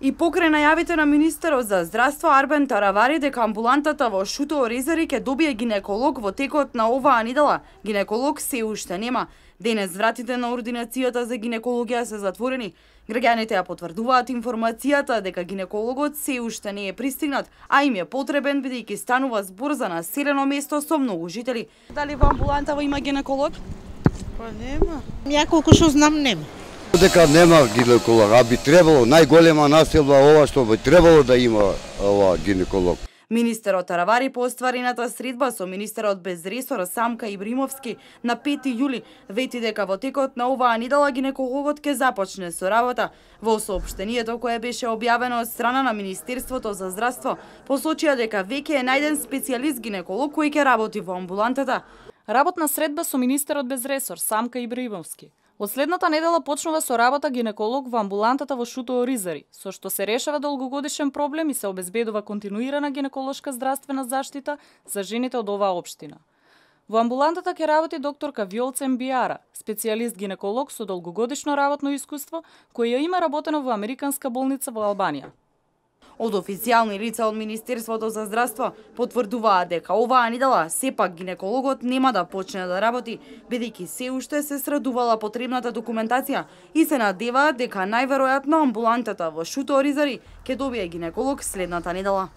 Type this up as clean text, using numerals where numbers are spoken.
И покрај најавите на министерот за здравство Арбен Таравари дека амбулантата во Шуто Оризари ќе добие гинеколог во текот на оваа недела, гинеколог се уште нема. Денес вратите на ординацијата за гинекологија се затворени. Граѓаните ја потврдуваат информацијата дека гинекологот се уште не е пристигнат, а им е потребен бидејќи станува збор за населено место со многу жители. Дали во амбулантава има гинеколог? Па нема. Ја колку што знам нема. Дека нема гинеколог, а би требало најголема населба ова што би требало да има ова гинеколог. Министерот Таравари по остварената средба со министерот без ресор Самка Ибримовски на 5 јули вети дека во текот на оваа недела гинекологот ќе започне со работа. Во соопштението кое беше објавено од страна на Министерството за здравство, посочија дека веќе е најден специјалист гинеколог кој ќе работи во амбулантата. Работна средба со министерот без ресор Самка Ибримовски. Од следната недела почнува со работа гинеколог во амбулантата во Шуто Оризари, со што се решава долгогодишен проблем и се обезбедува континуирана гинеколошка здравствена заштита за жените од оваа општина. Во амбулантата ќе работи докторка Виолца Мбиара, специјалист гинеколог со долгогодишно работно искуство, кој ја има работено во Американска болница во Албанија. Од официјални лица од Министерството за здравство потврдуваат дека оваа недела сепак гинекологот нема да почне да работи, бидејќи се уште се средувала потребната документација и се надеваат дека најверојатно амбулантата во Шуто Оризари ќе добие гинеколог следната недела.